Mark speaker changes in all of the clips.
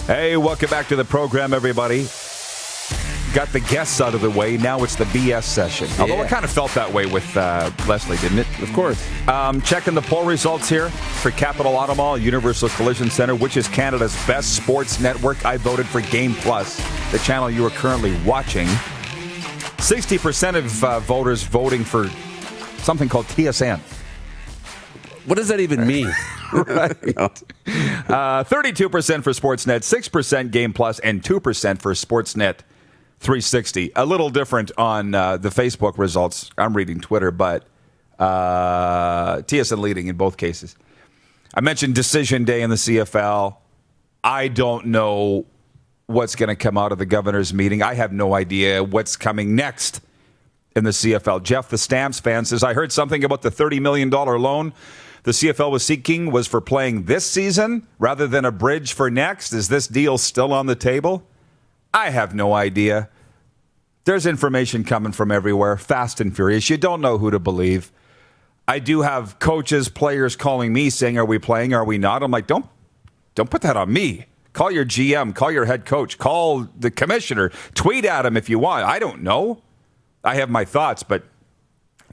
Speaker 1: Hey, welcome back to the program, everybody. Got the guests out of the way. Now it's the BS session. Although it kind of felt that way with Leslie, didn't it?
Speaker 2: Of course.
Speaker 1: Checking the poll results here for Capital Auto Mall, Universal Collision Center, which is Canada's best sports network. I voted for Game Plus, the channel you are currently watching. 60% of voters voting for something called TSN.
Speaker 2: What does that even mean?
Speaker 1: Right. 32% for Sportsnet, 6% Game Plus, and 2% for Sportsnet 360. A little different on the Facebook results. I'm reading Twitter, but TSN leading in both cases. I mentioned decision day in the CFL. I don't know what's going to come out of the governor's meeting. I have no idea what's coming next in the CFL. Jeff, the Stamps fan, says, I heard something about the $30 million loan the CFL was seeking was for playing this season rather than a bridge for next. Is this deal still on the table? I have no idea. There's information coming from everywhere, fast and furious. You don't know who to believe. I do have coaches, players calling me saying, are we playing, are we not? I'm like, don't put that on me. Call your GM, call your head coach, call the commissioner, tweet at him if you want. I don't know. I have my thoughts, but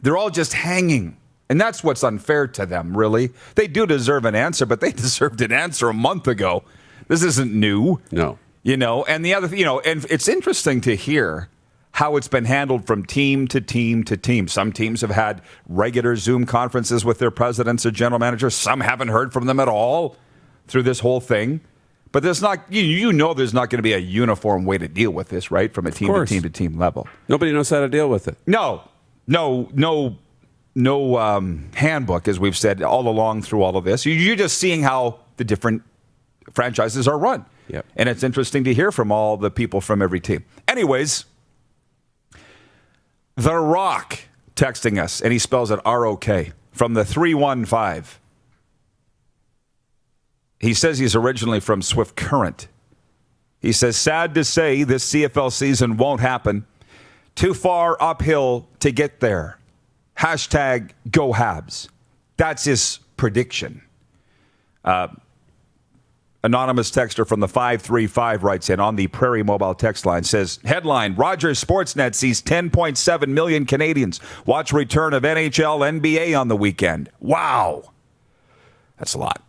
Speaker 1: they're all just hanging. And that's what's unfair to them, really. They do deserve an answer, but they deserved an answer a month ago. This isn't new.
Speaker 2: No.
Speaker 1: And the other, and it's interesting to hear how it's been handled from team to team to team. Some teams have had regular Zoom conferences with their presidents or general managers. Some haven't heard from them at all through this whole thing. But there's not, there's not going to be a uniform way to deal with this, right? From a team to team to team level.
Speaker 2: Nobody knows how to deal with it.
Speaker 1: No handbook, as we've said all along through all of this. You're just seeing how the different franchises are run.
Speaker 2: Yep.
Speaker 1: And it's interesting to hear from all the people from every team. Anyways, The Rock texting us, and he spells it R-O-K, from the 315. He says he's originally from Swift Current. He says, sad to say this CFL season won't happen. Too far uphill to get there. Hashtag go Habs. That's his prediction. Anonymous texter from the 535 writes in on the Prairie Mobile text line, says, headline, Rogers Sportsnet sees 10.7 million Canadians watch return of NHL, NBA on the weekend. Wow. That's a lot.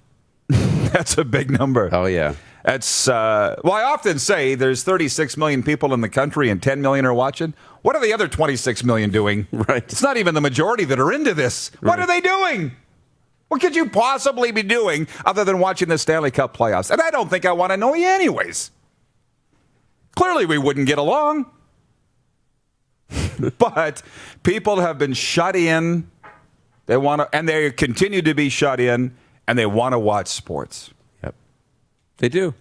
Speaker 1: That's a big number.
Speaker 2: Oh, yeah.
Speaker 1: That's, I often say there's 36 million people in the country and 10 million are watching. What are the other 26 million doing?
Speaker 2: Right.
Speaker 1: It's not even the majority that are into this. Right. What are they doing? What could you possibly be doing other than watching the Stanley Cup playoffs? And I don't think I want to know you anyways. Clearly we wouldn't get along. But people have been shut in. They want to, and they continue to be shut in, and they want to watch sports.
Speaker 2: Yep. They do,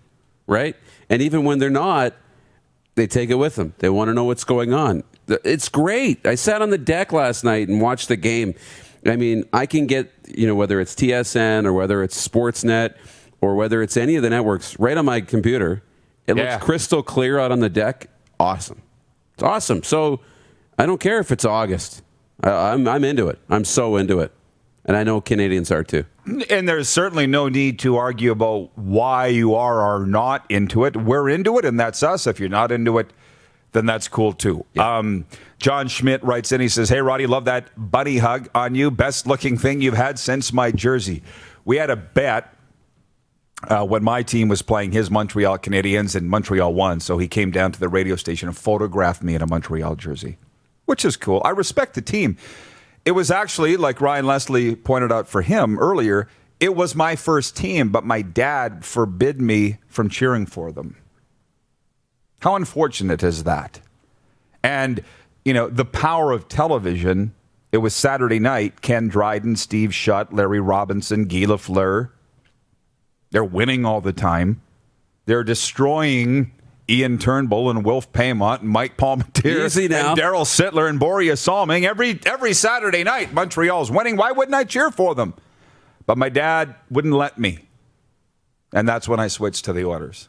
Speaker 2: right? And even when they're not, they take it with them. They want to know what's going on. It's great. I sat on the deck last night and watched the game. I mean, I can get, whether it's TSN or whether it's Sportsnet or whether it's any of the networks right on my computer. It looks crystal clear out on the deck. Awesome. It's awesome. So I don't care if it's August. I'm into it. I'm so into it. And I know Canadians are too.
Speaker 1: And there's certainly no need to argue about why you are or not into it. We're into it, and that's us. If you're not into it, then that's cool too. Yeah. John Schmidt writes in, he says, hey, Roddy, love that bunny hug on you. Best looking thing you've had since my jersey. We had a bet when my team was playing his Montreal Canadiens, and Montreal won. So he came down to the radio station and photographed me in a Montreal jersey, which is cool. I respect the team. It was actually, like Ryan Leslie pointed out for him earlier, it was my first team, but my dad forbid me from cheering for them. How unfortunate is that? And, the power of television, it was Saturday night, Ken Dryden, Steve Shutt, Larry Robinson, Guy Lafleur. They're winning all the time. They're destroying Ian Turnbull and Wilf Paymont and Mike Palmentier and Daryl Sittler and Boreas Salming. Every Saturday night, Montreal's winning. Why wouldn't I cheer for them? But my dad wouldn't let me. And that's when I switched to the Oilers.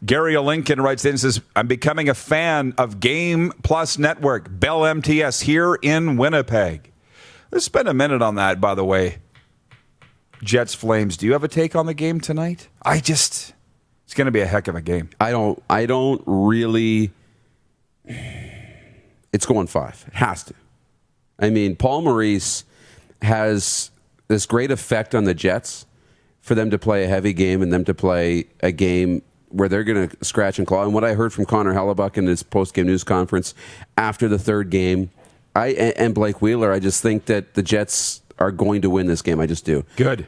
Speaker 1: Gary O'Lincoln writes in and says, I'm becoming a fan of Game Plus Network, Bell MTS here in Winnipeg. Let's spend a minute on that, by the way. Jets Flames. Do you have a take on the game tonight? It's going to be a heck of a game.
Speaker 2: I don't really. It's going 5. It has to. I mean, Paul Maurice has this great effect on the Jets for them to play a heavy game and them to play a game where they're going to scratch and claw. And what I heard from Connor Hellebuck in his post-game news conference after the third game, and Blake Wheeler, I just think that the Jets are going to win this game. I just do.
Speaker 1: Good.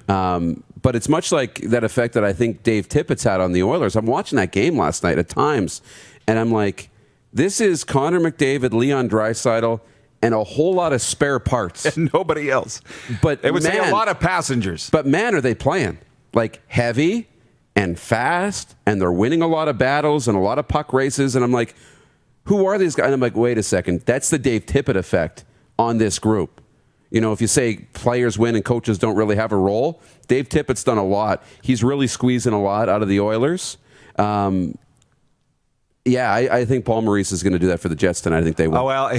Speaker 2: But it's much like that effect that I think Dave Tippett's had on the Oilers. I'm watching that game last night at times, and I'm like, this is Connor McDavid, Leon Draisaitl, and a whole lot of spare parts.
Speaker 1: And nobody else.
Speaker 2: But
Speaker 1: it would say a lot of passengers.
Speaker 2: But man, are they playing like heavy and fast, and they're winning a lot of battles and a lot of puck races. And I'm like, who are these guys? And I'm like, wait a second. That's the Dave Tippett effect on this group. You know, if you say players win and coaches don't really have a role, Dave Tippett's done a lot. He's really squeezing a lot out of the Oilers. I think Paul Maurice is going to do that for the Jets tonight. I think they will.
Speaker 1: Oh, well,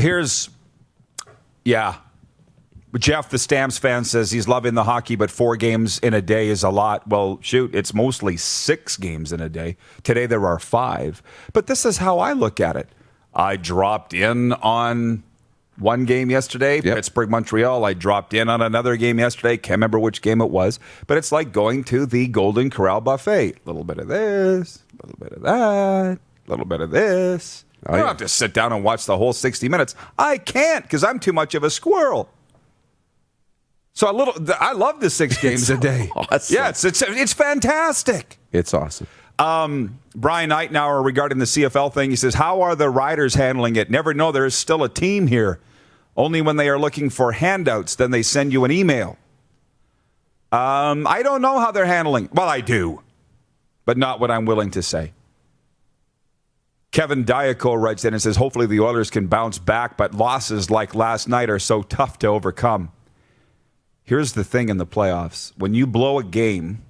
Speaker 1: Jeff, the Stamps fan, says he's loving the hockey, but 4 games in a day is a lot. Well, shoot, it's mostly 6 games in a day. Today there are 5. But this is how I look at it. I dropped in on one game yesterday, Pittsburgh, Montreal. I dropped in on another game yesterday. Can't remember which game it was. But it's like going to the Golden Corral buffet. A little bit of this, a little bit of that, a little bit of this. I don't have to sit down and watch the whole 60 minutes. I can't because I'm too much of a squirrel. So I love the 6 games a day.
Speaker 2: Awesome.
Speaker 1: Yeah, it's fantastic.
Speaker 2: It's awesome.
Speaker 1: Brian Eichenauer regarding the CFL thing, he says, how are the riders handling it? Never know there is still a team here. Only when they are looking for handouts, then they send you an email. I don't know how they're handling. Well, I do, but not what I'm willing to say. Kevin Diaco writes in and says, hopefully the Oilers can bounce back, but losses like last night are so tough to overcome. Here's the thing in the playoffs. When you blow a game,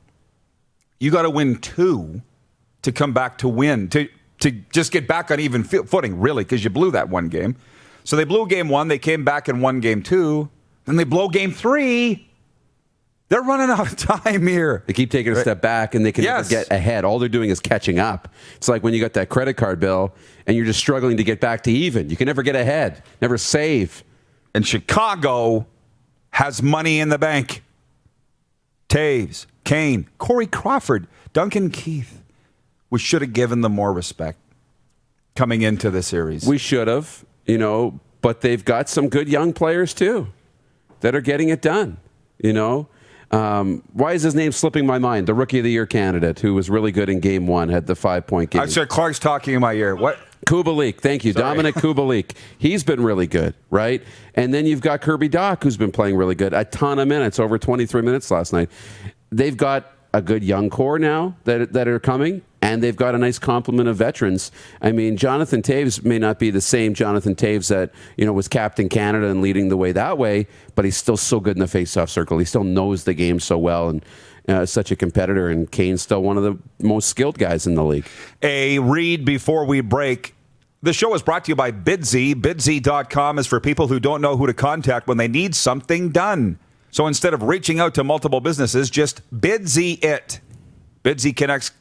Speaker 1: you got to win 2 to come back to win, to just get back on even footing, really, because you blew that one game. So they blew game 1, they came back and won game 2, then they blow game 3. They're running out of time here.
Speaker 2: They keep taking a step back, and they can never get ahead. All they're doing is catching up. It's like when you got that credit card bill, and you're just struggling to get back to even. You can never get ahead, never save.
Speaker 1: And Chicago has money in the bank. Taves, Kane, Corey Crawford, Duncan Keith. We should have given them more respect coming into the series.
Speaker 2: We should have, but they've got some good young players, too, that are getting it done, Why is his name slipping my mind? The Rookie of the Year candidate who was really good in Game 1, had the 5-point game.
Speaker 1: I said Clark's talking in my ear. What?
Speaker 2: Kubalik, thank you. Sorry. Dominic Kubalik. He's been really good, right? And then you've got Kirby Dach, who's been playing really good. A ton of minutes, over 23 minutes last night. They've got a good young core now that are coming, and they've got a nice complement of veterans. I mean, Jonathan Taves may not be the same Jonathan Taves that was Captain Canada and leading the way that way, but he's still so good in the faceoff circle. He still knows the game so well, and such a competitor, and Kane's still one of the most skilled guys in the league.
Speaker 1: A read before we break. The show is brought to you by Bidsy. Bidsy.com is for people who don't know who to contact when they need something done. So instead of reaching out to multiple businesses, just Bidsy it. Bidsy connects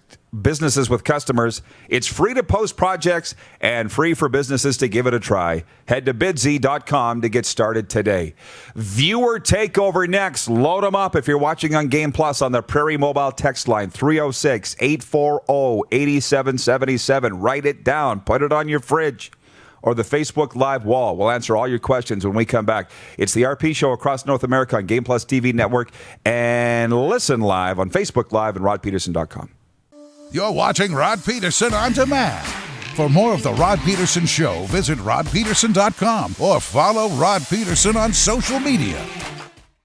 Speaker 1: businesses with customers. It's free to post projects and free for businesses to give it a try. Head to bidsy.com to get started today. Viewer takeover next. Load them up if you're watching on Game Plus on the Prairie Mobile text line 306-840-8777. Write it down. Put it on your fridge or the Facebook Live wall. We'll answer all your questions when we come back. It's the RP Show across North America on Game Plus TV Network, and listen live on Facebook Live and rodpeterson.com.
Speaker 3: You're watching Rod Peterson On Demand. For more of The Rod Peterson Show, visit rodpeterson.com or follow Rod Peterson on social media.